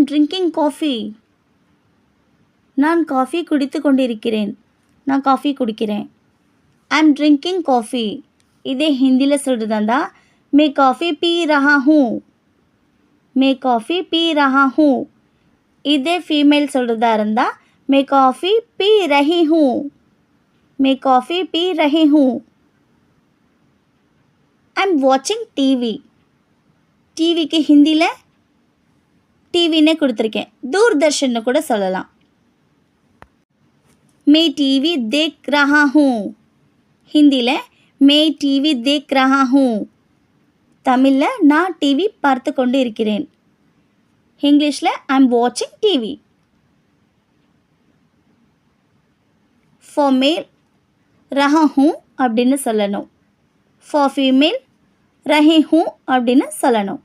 Drinking coffee. நான் coffee குடித்து கொண்டிருக்கிறேன். நான் காஃபி குடிக்கிறேன். I am drinking coffee. இதே ஹிந்தியில் சொல்கிறதா இருந்தால் मैं कॉफ़ी पी रहा हूँ. मैं कॉफ़ी पी रहा हूँ. இதே ஃபீமேல் சொல்கிறதா இருந்தால் मैं कॉफ़ी पी रही हूँ. मैं कॉफ़ी पी रही हूँ. I am watching TV. டிவிக்கு ஹிந்தியில் டிவின்னே கொடுத்துருக்கேன். தூர்தர்ஷன்னு கூட சொல்லலாம். मैं टीवी देख रहा हूँ. ஹிந்தியில் मैं टीवी देख रहा हूँ. தமிழில் நான் டிவி பார்த்து கொண்டு இருக்கிறேன். இங்கிலீஷில் ஐ எம் வாட்சிங் டிவி. ஃபார் மேல் ரஹா ஹூம் அப்படின்னு சொல்லணும். ஃபார் ஃபீமேல் ரஹி ஹூம் அப்படின்னு சொல்லணும்.